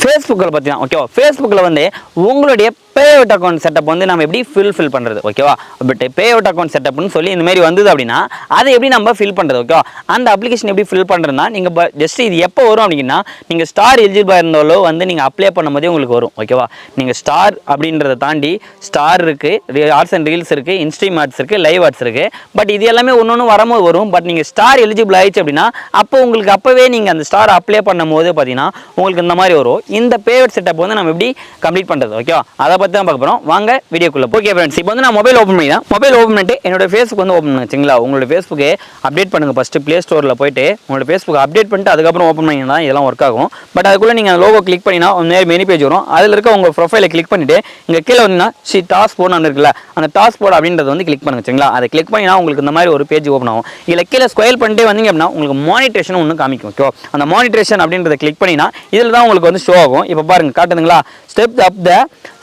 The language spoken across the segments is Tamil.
ஃபேஸ்புக்கில் பார்த்தீங்கன்னா ஓகேவா, ஃபேஸ்புக்கில் வந்து உங்களுடைய பே அவுட் அக்கௌண்ட் செட்டப் வந்து நம்ம எப்படி ஃபில் பண்ணுறது ஓகேவா. பட் பே அவுட் அக்கௌண்ட் செட்டப்னு சொல்லி இந்த மாதிரி வந்தது அப்படின்னா அதை எப்படி நம்ம ஃபில் பண்ணுறது ஓகேவா. அந்த அப்ளிகேஷன் எப்படி ஃபில் பண்ணுறதுனா நீங்கள் ஜஸ்ட் இது எப்போ வரும் அப்படின்னா நீங்கள் ஸ்டார் எலிஜிபிளாக இருந்தாலோ வந்து நீங்கள் அப்ளை பண்ணும்போதே உங்களுக்கு வரும் ஓகேவா. நீங்கள் ஸ்டார் அப்படின்றத தாண்டி ஸ்டார் இருக்குது, ஆர்ட்ஸ் அண்ட் ரீல்ஸ் இருக்குது, இன்ஸ்ட்ரீம் ஆர்ட்ஸ் இருக்குது, லைவ் ஆர்ட்ஸ் இருக்குது. பட் இது எல்லாமே ஒன்று வரும்போது வரும். பட் நீங்கள் ஸ்டார் எலிஜிபிள் ஆயிடுச்சு அப்படின்னா அப்போ உங்களுக்கு அப்போவே நீங்கள் அந்த ஸ்டார் அப்ளை பண்ணும் போது பார்த்தீங்கன்னா உங்களுக்கு இந்த மாதிரி வரும். இந்த பே அவுட் செட்டப் வந்து நம்ம எப்படி கம்ப்ளீட் பண்ணுறது ஓகேவா, அதை பற்றி தான் பார்க்க போகிறோம். வாங்க வீடியோக்குள்ள. ஓகே ஃப்ரெண்ட்ஸ், இப்போ வந்து நான் மொபைல் ஓப்பன் பண்ணிட்டு என்னோட ஃபேஸ்புக் வந்து ஓப்பன் பண்ணுங்க சரிங்களா. உங்களோட ஃபேஸ்புக்கே அப்டேட் பண்ணுங்க. ஃபர்ஸ்ட் ப்ளே ஸ்டோரில் போயிட்டு உங்களோட ஃபேஸ்புக் அப்டேட் பண்ணிட்டு அதுக்கப்புறம் ஓப்பன் பண்ணிங்கன்னா இதெல்லாம் ஒர்க் ஆகும். பட் அதுக்குள்ளே நீங்கள் லோகோ கிளிக் பண்ணினா நேர் மெனி பேஜ் வரும். அதில் இருக்க உங்கள் ப்ரொஃபைலை கிளிக் பண்ணிட்டு இங்கே கீழே வந்தீங்கன்னா டாஸ்க் போர்டு ஒன்று இருக்குல்ல, அந்த டாஸ்க் போர்டு அப்படின்றது வந்து கிளிக் பண்ணுங்க சரிங்களா. அதை கிளிக் பண்ணினா உங்களுக்கு இந்த மாதிரி ஒரு பேஜ் ஓப்பன் ஆகும். இதில் கீழே ஸ்கொயர் பண்ணிட்டே வந்தீங்க அப்படின்னா உங்களுக்கு மானிட்டேஷன் ஒன்று காமிக்கும் ஓகே. அந்த மானிட்டேஷன் அப்படின்றத கிளிக் பண்ணினா இதில் தான் உங்களுக்கு வந்து ஷோ ஆகும். இப்போ பாருங்க காட்டுதுங்களா, step up the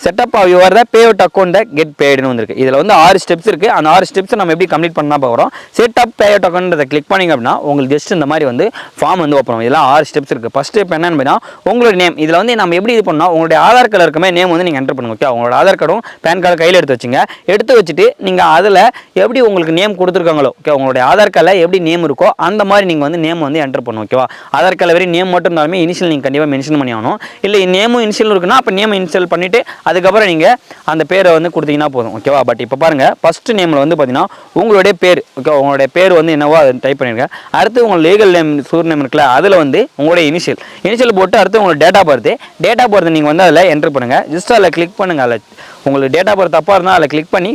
setup of your the pay out account get பேடுன்னு வந்திருக்கு. இதில் வந்து 6 ஸ்டெப்ஸ் இருக்குது. அந்த 6 ஸ்டெப்ஸ் நம்ம எப்படி கம்ப்ளீட் பண்ணால் போகிறோம். செட்டப் பே அவுட் அக்கௌண்ட்றதை கிளிக் பண்ணிங்க அப்படின்னா உங்களுக்கு ஜஸ்ட் இந்த மாதிரி வந்து ஃபார்ம் வந்து ஓப்பன் ஆகும். இதெல்லாம் 6 ஸ்டெப்ஸ் இருக்குது. ஃபஸ்ட் ஸ்டெப் என்னன்னு பார்த்தீங்கன்னா உங்களோட நேம். இதில் வந்து நம்ம எப்படி இது பண்ணால் உங்களுடைய ஆதார் கார்டு இருக்குமே நேம் வந்து நீங்கள் என்டர் பண்ணுங்க ஓகே. உங்களோட ஆதார் கார்டும் பேன் கார்டு கையில் எடுத்து வச்சுங்க. எடுத்து வச்சுட்டு நீங்கள் அதில் எப்படி உங்களுக்கு நேம் கொடுத்துருக்காங்களோ ஓகே, உங்களுடைய ஆதார் கார்டில் எப்படி நேம் இருக்கோ அந்த மாதிரி நீங்கள் வந்து நேம் வந்து என்டர் பண்ணும் ஓகேவா. ஆதார் கார்டில் வெறும் நேம் மட்டும் இருந்தாலுமே இனிஷியல் நீங்கள் கண்டிப்பாக மென்ஷன் பண்ணி ஆகணும். இல்லை நேமும் இனிஷியல் இருக்குன்னா அப்போ நேம் இன்ஸ்டால் பண்ணிவிட்டு அதுக்கப்புறம் நீங்கள் அந்த பேரை வந்து கொடுத்தீங்கன்னா போதும் ஓகேவா. பட் இப்போ பாருங்கள் ஃபஸ்ட்டு நேமில் வந்து பார்த்தீங்கன்னா உங்களுடைய பேர் ஓகே, உங்களுடைய பேர் வந்து என்னவோ அதை டைப் பண்ணிருங்க. அடுத்து உங்கள் லீகல் நேம் சூர் நேம் இருக்குல்ல அதில் வந்து உங்களுடைய இனிஷியல் போட்டு அடுத்து உங்களோட டேட் ஆஃப் பர்த் நீங்கள் வந்து அதில் என்ட்ரு பண்ணுங்கள். ஜஸ்ட் அதில் கிளிக் பண்ணுங்கள். அதில் உங்களுக்கு டேட் ஆஃப் பர்த் தப்பாக இருந்தால் அதில் கிளிக் பண்ணி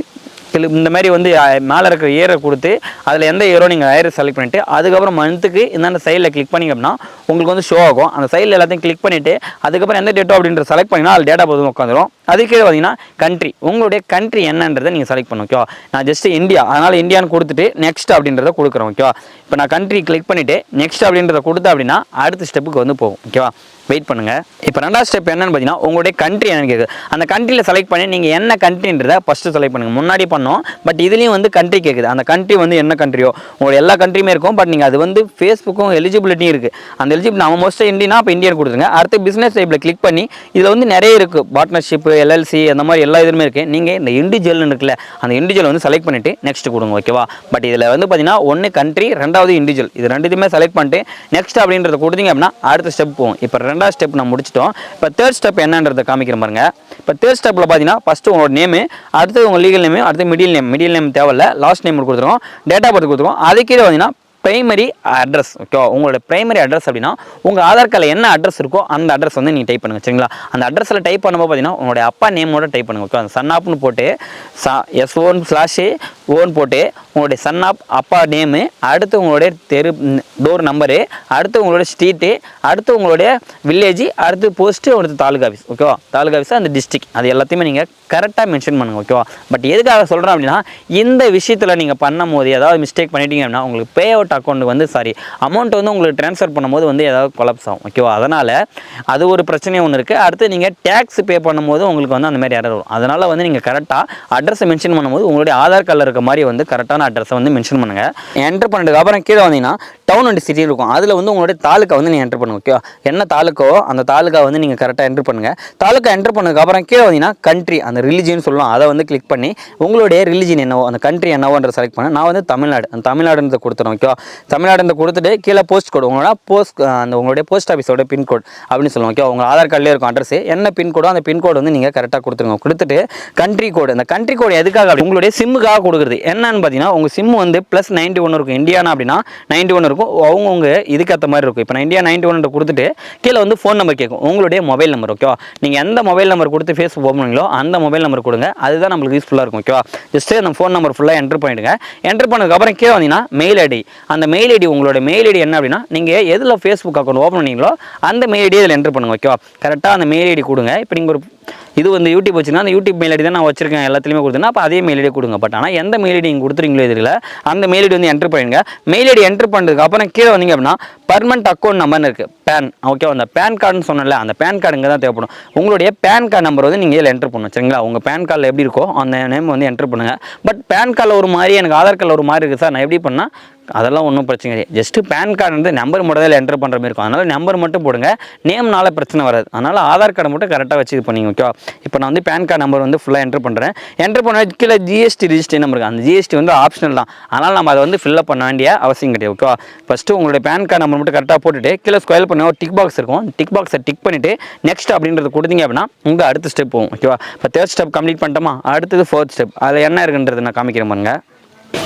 இந்த மாதிரி வந்து மேலே இருக்கிற இயரை கொடுத்து அதில் எந்த இயரோ நீங்கள் இயரை செலக்ட் பண்ணிவிட்டு அதுக்கப்புறம் மந்த்துக்கு இந்த சைடில் கிளிக் பண்ணிங்க அப்படின்னா உங்களுக்கு வந்து ஷோ ஆகும். அந்த சைடில் எல்லாத்தையும் கிளிக் பண்ணிவிட்டு அதுக்கப்புறம் எந்த டேட்டோ அப்படின்ற செலக்ட் பண்ணிங்கன்னா அது டேட்டா பார்த்து உட்காந்துரும். அதுக்கே பார்த்தீங்கன்னா கண்ட்ரி, உங்களுடைய கண்ட்ரி என்னன்றதை நீங்கள் செலக்ட் பண்ணணும் ஓகேவா. நான் ஜஸ்ட் இந்தியா, அதனால் இந்தியான்னு கொடுத்துட்டு நெக்ஸ்ட் அப்படின்றத கொடுக்குறேன் ஓகேவா. இப்போ நான் கண்ட்ரி கிளிக் பண்ணிவிட்டு நெக்ஸ்ட் அப்படின்றத கொடுத்தேன் அப்படின்னா அடுத்த ஸ்டெப்புக்கு வந்து போகும் ஓகேவா. வெயிட் பண்ணுங்கள். இப்போ 2வது ஸ்டெப் என்னன்னு பார்த்தீங்கன்னா உங்களுடைய கண்ட்ரி என்னன்னு கேட்குது. அந்த கண்ட்ரியில் செலக்ட் பண்ணி நீங்கள் என்ன கண்ட்ரின்றதை ஃபஸ்ட்டு செலக்ட் பண்ணுங்கள். முன்னாடி பண்ணோம் பட் இதுலேயும் வந்து கண்ட்ரி கேட்குது. அந்த கண்ட்ரி வந்து என்ன கண்ட்ரியோ உங்களுடைய எல்லா கண்ட்ரியுமே இருக்கும். பட் நீங்கள் அது வந்து ஃபேஸ்புக்கும் எலிஜிபிலிட்டியும் இருக்குது. அந்த எலிஜிபிள் நம்ம மோஸ்ட்டாக இந்தியனா அப்போ இந்தியன் கொடுத்துருங்க. அடுத்து பிஸ்னஸ் டைப்பில் கிளிக் பண்ணி இதில் வந்து நிறைய இருக்குது. பார்ட்னர்ஷிப், எல்எல்சி அந்த மாதிரி எல்லா இதுவுமே இருக்குது. நீங்கள் இந்த இண்டிவிஜுவல்னு இருக்குல்ல அந்த இண்டிவிஜுவல் வந்து செலக்ட் பண்ணிவிட்டு நெக்ஸ்ட் கொடுங்க ஓகேவா. பட் இதில் வந்து பார்த்தீங்கன்னா 1 கண்ட்ரி 2வது இண்டிவிஜுவல், இது 2த்தையுமே செலக்ட் பண்ணிட்டு நெக்ஸ்ட் அப்படின்றத கொடுத்தீங்க அப்படின்னா அடுத்த ஸ்டெப் போகும். இப்போ 2வது ஸ்டெப் நம்ம முடிச்சிட்டோம். இப்போ 3rd ஸ்டெப் என்னன்றதை காமிக்கிற பாருங்க. இப்போ 3rd ஸ்டெப்பில் பார்த்தீங்கன்னா ஃபஸ்ட்டு உங்களோட நேமு, அடுத்து உங்கள் லீகல் நேமு, அடுத்து மிடில் நேம் தேவையில்ல, லாஸ்ட் நேம் கொடுத்துருவோம், டேட் ஆஃப் பர்த் கொடுத்துருவோம். அதுக்கே பார்த்தீங்கன்னா பிரைமரி அட்ரஸ் ஓகேவா. உங்களோட பிரைமரி அட்ரஸ் அப்படின்னா உங்கள் ஆதார் கார்டில் என்ன அட்ரஸ் இருக்கோ அந்த அட்ரஸ் வந்து நீங்கள் டைப் பண்ணுங்கள் சரிங்களா. அந்த அட்ரஸில் டைப் பண்ணும்போது பார்த்தீங்கன்னா உங்களுடைய அப்பா நேமோட டைப் பண்ணுங்கள் ஓகே. அந்த சன் ஆப்னு போட்டு S1/O போட்டு உங்களுடைய சன் ஆப் அப்பா நேமு, அடுத்து உங்களுடைய தெரு டோர் நம்பரு, அடுத்து உங்களுடைய ஸ்ட்ரீட்டு, அடுத்து உங்களுடைய வில்லேஜ், அடுத்து போஸ்ட்டு, அடுத்து தாலுகா ஆஃபீஸ் ஓகேவா. தாலுகா ஆஃபீஸ் அந்த டிஸ்ட்ரிக்ட் அது எல்லாத்தையுமே நீங்கள் கரெக்டாக மென்ஷன் பண்ணுங்கள் ஓகேவா. பட் எதுக்காக சொல்கிறேன் அப்படின்னா இந்த விஷயத்தில் நீங்கள் பண்ணும் போது ஏதாவது மிஸ்டேக் பண்ணிட்டீங்க அப்படின்னா உங்களுக்கு பே அவுட் அக்கௌண்ட் வந்து அமௌண்ட் வந்து உங்களுக்கு ட்ரான்ஸ்ஃபர் பண்ணும்போது வந்து ஏதாவது கொலாப்ஸ் ஆகும் ஓகேவா. அதனால் அது ஒரு பிரச்சனையும் ஒன்று இருக்குது. அடுத்து நீங்கள் டேக்ஸ் பே பண்ணும்போது உங்களுக்கு வந்து அந்த மாதிரி எரர் வரும். அதனால் வந்து நீங்கள் கரெக்டாக அட்ரஸை மென்ஷன் பண்ணும்போது உங்களுடைய ஆதார் கார்டில் இருக்க மாதிரி வந்து கரெக்டான அட்ரஸை வந்து மென்ஷன் பண்ணுங்கள். என்ட்ரு பண்ணிட்டு அப்புறம் கீழே வந்தீங்கன்னா டவுன் அண்ட் சிட்டி இருக்கும். அதில் வந்து உங்களுடைய தாலுக்கா வந்து நீங்கள் என்ட்ரு பண்ணுங்க ஓகேவா. என்ன தாலுக்கோ அந்த தாலுக்கா வந்து நீங்கள் கரெக்டாக என்ட்ரு பண்ணுங்கள். தாலுக்கா என்ட்ரு பண்ணதுக்கப்புறம் கீழே வந்தீங்கன்னா கண்ட்ரி, அந்த ரிலிஜியன் சொல்லலாம், அதை வந்து கிளிக் பண்ணி உங்களுடைய ரிலிஜியன் என்னவோ அந்த கண்ட்ரி என்னவோன்ற செலக்ட் பண்ண. நான் வந்து தமிழ்நாடு, அந்த தமிழ்நாடுன்றதை கொடுத்துறேன் ஓகேவா. தமிழ்நாடு கொடுத்துட்டு கீழே போஸ்ட் கோடு உங்களோட உங்களுடைய போஸ்ட் ஆஃபீஸோட பின்கோட் அப்படின்னு சொல்லுவோம் ஓகே. உங்கள் ஆதார் கார்டிலே இருக்கும் அட்ரஸ், என்ன பின்கோடோ அந்த பின்கோடு வந்து நீங்கள் கரெக்டாக கொடுத்துருங்க. கொடுத்துட்டு கண்ட்ரி கோடு, அந்த கண்ட்ரி கோடு எதுக்காக உங்களுடைய சிம்முக்காக கொடுக்குறது என்னன்னு பார்த்தீங்கன்னா உங்கள் சிம் வந்து +91 இருக்கும். இந்தியானா அப்படின்னா 91 இருக்கும். அவங்கவுங்க இதுக்கேற்ற மாதிரி இருக்கும். இப்போ நான் இந்தியா 91 கொடுத்துட்டு கீழே வந்து ஃபோன் நம்பர் கேட்கும், உங்களுடைய மொபைல் நம்பர் ஓகேவா. நீங்கள் எந்த மொபைல் நம்பர் கொடுத்து ஃபேஸ்புக் ஓப்பன் பண்ணீங்களோ அந்த மொபைல் நம்பர் கொடுங்க. அதுதான் நம்மளுக்கு யூஸ்ஃபுல்லாக இருக்கும் ஓகேவா. ஜஸ்ட்டு அந்த ஃபோன் நம்பர் ஃபுல்லாக என்ட்ரு பண்ணிவிடுங்க. என்ட்ரு பண்ணதுக்கப்புறம் கீழே வந்தீங்கன்னா மெயில் ஐடி, அந்த மெயில் ஐடி உங்களோட மெயில் ஐடி என்ன அப்படின்னா நீங்கள் எதில் ஃபேஸ்புக் அக்கௌண்ட் ஓப்பன் பண்ணீங்களோ அந்த மெயில் ஐடி இதில் என்ட்ரு பண்ணுங்க ஓகேவா. கரெக்டாக அந்த மெயில் ஐடி கொடுங்க. இப்போ நீங்கள் ஒரு இது வந்து யூடியூப் வச்சுன்னா அந்த யூடியூப் மெயில் ஐடி தான் நான் வச்சிருக்கேன் எல்லாத்துலேயுமே கொடுத்தேன்னா அப்போ அதே மெயில் ஐடி கொடுங்க. பட் ஆனால் எந்த மெயில் ஐடி நீங்கள் கொடுத்துறீங்களோ இதில் அந்த மெயில் ஐடி வந்து என்ட்ரு பண்ணிடுங்க. மெயில் ஐடி என்ட்ரு பண்ணுறதுக்கு அப்புறம் கீழே வந்தீங்க அப்படின்னா பர்மனெண்ட் அக்கௌண்ட் நம்பர்னு இருக்குது, பேன் ஓகே. அந்த பேன் கார்டுன்னு சொன்னல அந்த பேன் கார்டு இங்கே தான் தேவைப்படும். உங்களுடைய பேன் கார்டு நம்பர் வந்து நீங்கள் இதில் என்ட்ரு பண்ணணும் சரிங்களா. உங்கள் பேன் கார்டில் எப்படி இருக்கோ அந்த நேம் வந்து என்ட்ரு பண்ணுங்கள். பட் பேன் கார்டில் ஒரு மாதிரி எனக்கு ஆதார் கார்டில் ஒரு மாதிரி இருக்குது சார், நான் எப்படி பண்ணால் அதெல்லாம் ஒன்றும் பிரச்சனை கிடையாது. ஜஸ்ட்டு பேன் கார்டு வந்து நம்பர் மட்டும் தான் என்ட்ரு பண்ணுற மாதிரி இருக்கும். அதனால் நம்பர் மட்டும் போடுங்க, நேம்னால பிரச்சனை வராது. அதனால் ஆதார் கார்டை மட்டும் கரெக்டாக வச்சு இது பண்ணிங்க. ஓகேவா? இப்போ நான் வந்து பேன் கார்டு நம்பர் வந்து ஃபுல்லாக என்ட்ரு பண்ணுறேன். என்ட்ரு பண்ண கீழே ஜிஎஸ்டி ரிஜிஸ்டர் நம்பர் இருக்குது. அந்த ஜிஎஸ்டி வந்து ஆப்ஷனல் தான். அதனால் நம்ம அதை வந்து ஃபில்லப் பண்ண வேண்டிய அவசியம் கிடையாது. ஓகேவா? ஃபஸ்ட்டு உங்களுடைய பேன் கார்டு நம்பர் மட்டும் கரெக்டாக போட்டுட்டு கீழே ஸ்கொயர் பண்ண ஒரு டிக் பாக்ஸ் இருக்கும். டிக் பாக்ஸை டிக் பண்ணிவிட்டு நெக்ஸ்ட் அப்படின்றது கொடுத்தீங்க அப்படின்னா உங்கள் அடுத்த ஸ்டெப் போகும். ஓகேவா? இப்போ தேர்ட் ஸ்டெப் கம்ப்ளீட் பண்ணிட்டோமா, அடுத்தது ஃபோர்த் ஸ்டெப். அதில் என்ன இருக்குன்றது நான் காமிக்கிறேன் பாருங்க.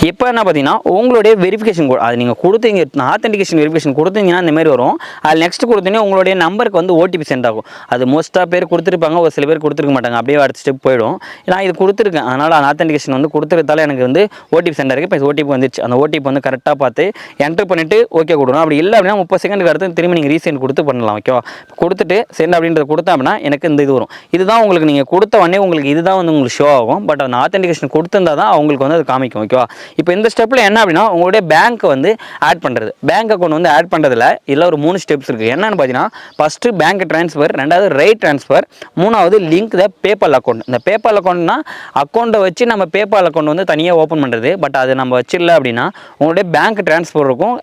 இப்போ என்ன பார்த்தீங்கன்னா உங்களுடைய வெரிஃபிகேஷன் கோட் அது நீங்கள் கொடுத்தீங்க, ஆத்தென்டிகேஷன் வெரிஃபிகேஷன் கொடுத்தீங்கன்னா இந்த மாதிரி வரும். அது நெக்ஸ்ட் கொடுத்தீங்கன்னா உங்களுடைய நம்பருக்கு வந்து ஓடிபி சென்ட் ஆகும். அது மோஸ்ட்டாக பேர் கொடுத்துருப்பாங்க, ஒரு சில பேர் கொடுத்துருக்க மாட்டாங்க. அப்படியே அடுத்த ஸ்டெப் போயிடும். நான் இது கொடுத்துருக்கேன், அதனால் அந்த ஆத்தென்டிகேஷன் வந்து கொடுத்துருந்தால எனக்கு வந்து ஓடிபி சென்ட் ஆகிருக்கு. இப்போ ஓடிபி வந்துச்சு. அந்த ஓடிபி வந்து கரெக்டாக பார்த்து என்ட்ரு பண்ணிவிட்டு ஓகே கொடுக்கணும். அப்படி இல்லை அப்படின்னா 30 செகண்டுக்கு அடுத்து திரும்பி நீங்கள் ரீசெண்ட் கொடுத்து பண்ணலாம். ஓகேவா? கொடுத்துட்டு சென்ட் அப்படின்றத கொடுத்தேன் அப்படின்னா எனக்கு இந்த இது வரும். இதுதான் உங்களுக்கு நீங்கள் கொடுத்த உடனே உங்களுக்கு இதுதான் வந்து உங்களுக்கு ஷோ ஆகும். பட் அந்த ஆத்தென்டிகேஷன் கொடுத்துருந்தா தான் அவங்களுக்கு வந்து அது காமிக்கும். ஓகேவா? இப்போ இந்த ஸ்டெப்பில் என்ன அப்படின்னா உங்களுடைய பேங்க் வந்து ஆட் பண்ணுறது, பேங்க் அக்கௌண்ட் வந்து ஆட் பண்ணுறதுல இதில் ஒரு 3 ஸ்டெப்ஸ் இருக்குது. என்னென்னு பார்த்தீங்கன்னா ஃபஸ்ட்டு பேங்க் ட்ரான்ஸ்ஃபர், ரெண்டாவது ரைட் ட்ரான்ஸ்ஃபர், மூணாவது லிங்க் த பேபால் அக்கௌண்ட். இந்த பேபால் அக்கௌண்ட்னா அக்கௌண்ட்டை வச்சு நம்ம பேபால் அக்கௌண்ட் வந்து தனியாக ஓப்பன் பண்ணுறது. பட் அது நம்ம வச்சிடல அப்படின்னா உங்களுடைய பேங்க் ட்ரான்ஸ்ஃபர் இருக்கும்,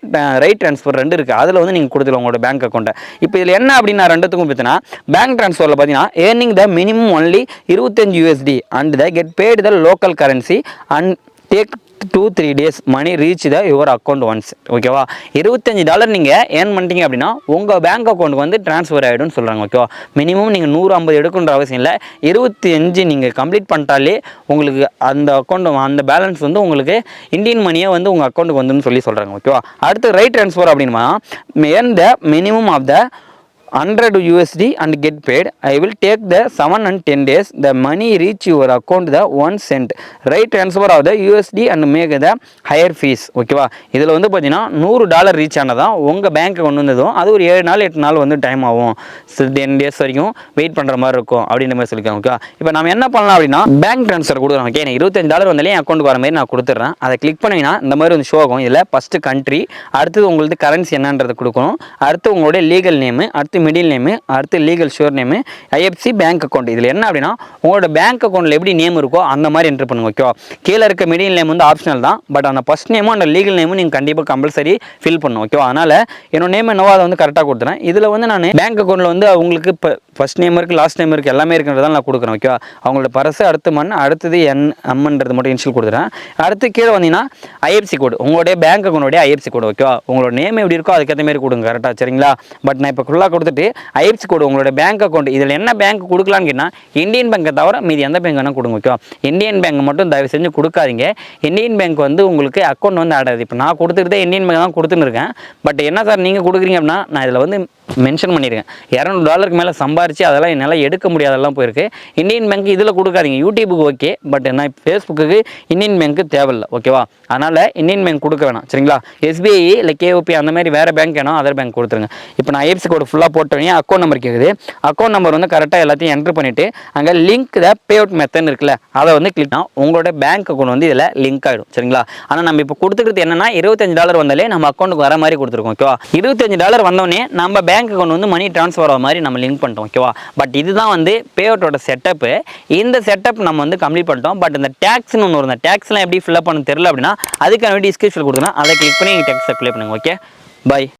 ரைட் ட்ரான்ஸ்ஃபர் 2 இருக்குது. அதில் வந்து நீங்கள் கொடுத்துருவோம் உங்களோட பேங்க் அக்கௌண்ட்டை. இப்போ இதில் என்ன அப்படின்னா ரெண்டுத்துக்கும் பார்த்தீங்கன்னா பேங்க் ட்ரான்ஸ்ஃபரில் பார்த்தீங்கன்னா earning the minimum only 25 USD and the get paid the local currency and take 2-3 days money reach the your account once. ஓகேவா? $25 நீங்கள் ஏர்ன் பண்ணிட்டீங்க அப்படின்னா உங்கள் பேங்க் அக்கௌண்ட்டுக்கு வந்து ட்ரான்ஸ்ஃபர் ஆகிடும்னு சொல்கிறாங்க. ஓகேவா? மினிமம் நீங்கள் 150 எடுக்கணுன்ற அவசியம் இல்லை. 25 நீங்கள் கம்ப்ளீட் பண்ணிட்டாலே உங்களுக்கு அந்த அக்கௌண்ட் அந்த பேலன்ஸ் வந்து உங்களுக்கு இந்தியன் மணியை வந்து உங்கள் அக்கௌண்ட்டுக்கு வந்துன்னு சொல்லி சொல்கிறாங்க. ஓகேவா? அடுத்து ரைட் ட்ரான்ஸ்ஃபர் அப்படின்னா earn the minimum of the 100 USD and get paid. I will take the 7 and 10 days. The money reach your account the 1 cent. Right transfer of the USD and make the higher fees. ஓகேவா? இதில் வந்து பார்த்தீங்கன்னா $100 ரீச் ஆனதான் உங்கள் பேங்க்கு கொண்டு வந்ததும் அது ஒரு 7 நாள் 8 நாள் வந்து டைம் ஆகும். 10 days வரைக்கும் வெயிட் பண்ணுற மாதிரி இருக்கும் அப்படின்ற மாதிரி சொல்லியிருக்காங்க. ஓகேவா? இப்போ நம்ம என்ன பண்ணலாம் அப்படின்னா பேங்க் ட்ரான்ஸ்ஃபர் கொடுக்குறோம். ஓகே, எனக்கு $25 வந்தாலே என் அக்கௌண்ட்டுக்கு வர மாதிரி நான் கொடுத்துட்றேன். அதை கிளிக் பண்ணிங்கன்னா இந்த மாதிரி வந்து ஷோ ஆகும். இதில் ஃபஸ்ட்டு கண்ட்ரி, அடுத்தது உங்களுக்கு கரன்சி என்னன்றது கொடுக்கணும், அடுத்து உங்களுடைய லீகல் நேமு, அடுத்து மிடில் நேமு, அடுத்து legal sure name, IFC bank account. இதில் என்ன அப்படின்னா உங்களோட பேங்க் அக்கௌண்ட்டில் எப்படி நேம் இருக்கோ அந்த மாதிரி என்ட்ரு பண்ணுங்க. ஓகேவா? கீழே இருக்க மிடில் நேம் வந்து ஆப்ஷனல் தான். பட் அந்த ஃபஸ்ட் நேமும் அந்த லீகல் நேமும் நீங்கள் கண்டிப்பாக கம்பல்சரி ஃபில் பண்ணணும். ஓகேவா? அதனால் என்னோட நேம் என்னவோ அதை வந்து கரெக்டாக கொடுத்துறேன். இதில் வந்து நான் பேங்க் அக்கௌண்ட்டில் வந்து அவங்களுக்கு இப்போ ஃபஸ்ட் நேம் இருக்குது, லாஸ்ட் நேம் இருக்குது, எல்லாமே இருக்குன்றதால நான் கொடுக்குறேன். ஓகேவா? அவங்களோட பரசு, அடுத்து மண், அடுத்தது எம்ன்றது மட்டும் இன்ஷியல் கொடுத்துறேன். அடுத்து கீழே வந்தீங்கன்னா ஐஎஃப்சி கோடு, உங்களுடைய பேங்க் அக்கௌண்ட்டோடைய ஐஎஃப்சி கோடு. ஓகேவா? உங்களோட நேம் எப்படி இருக்கோ அதுக்கேற்ற மாதிரி கொடுங்க. கரெக்டாக? சரிங்களா? பட் நான் இப்போ ஃபுல்லாக கொடுத்துட்டு ஐஎஃப்சி கோடு உங்களோட பேங்க் அக்கௌண்ட் இதில் என்ன பேங்க் கொடுக்கலான்னு கேட்டால் இந்தியன் பேங்கை தவிர மீதி எந்த பேங்க் வேணால் கொடுங்க. ஓகேவா? இந்தியன் பேங்க் மட்டும் தயவு செஞ்சு கொடுக்காதீங்க. இந்தியன் பேங்க் வந்து உங்களுக்கு அக்கௌண்ட் வந்து ஆடாது. இப்போ நான் கொடுத்துக்கிட்டே இந்தியன் பேங்க் தான் கொடுத்துன்னு இருக்கேன். பட் என்ன சார் நீங்கள் கொடுக்குறீங்க அப்படின்னா நான் இதில் வந்து மென்ஷன் பண்ணியிருக்கேன். $200 மேலே சம்பாரிச்சு அதெல்லாம் என்னால் எடுக்க முடியாதெல்லாம் போயிருக்கு. இந்தியன் பேங்க் இதில் கொடுக்காதீங்க. யூடியூபுக்கு ஓகே, பட் நான் ஃபேஸ்புக்கு இந்தியன் பேங்க்கு தேவையில்லை. ஓகேவா? அதனால் இந்தியன் பேங்க் கொடுக்க வேணாம். சரிங்களா? எஸ்பிஐ இல்லை கேஓபி அந்த மாதிரி வேறு பேங்க் வேணும், அதர் பேங்க் கொடுத்துருங்க. இப்போ நான் ஐஎஃப்சி கோடு ஃபுல்லாக போட்டோன்னே அக்கௌண்ட் நம்பர் கேட்குது. அக்கௌண்ட் நம்பர் வந்து கரெக்டாக எல்லாத்தையும் என்ட்ரு பண்ணிவிட்டு அங்கே லிங்க் த பே அவுட் மெத்தட் இருக்குல்ல, அதை வந்து கிளிக் பண்ணால் உங்களோட பேங்க் அக்கௌண்ட் வந்து இதில் லிங்க் ஆகிடும். சரிங்களா? ஆனால் நம்ம இப்போ கொடுத்துக்கிறது என்னன்னா $25 வந்தாலே நம்ம அக்கௌண்ட்டுக்கு வர மாதிரி கொடுத்துருக்கோம். ஓகேவா? $25 வந்தோடனே நம்ம பேங்க் அக்கௌண்ட் வந்து மணி ட்ரான்ஸ்ஃபர் ஆகிற மாதிரி நம்ம லிங்க் பண்ணிட்டோம். ஓகேவா? பட் இதுதான் வந்து பே அவுட்டோட செட்டப்பு. இந்த செட்டப் நம்ம வந்து கம்ப்ளீட் பண்ணிட்டோம். பட் இந்த டேக்ஸ்னு ஒன்று வரும். டேக்ஸ்லாம் எப்படி ஃபில்அப் பண்ண தெரியல அப்படின்னா அதுக்கான டிஸ்கிரிப்ஷன் கொடுத்துனா அதை கிளிக் பண்ணி டேக்ஸ் அப்ளை பண்ணுங்க. Okay, by.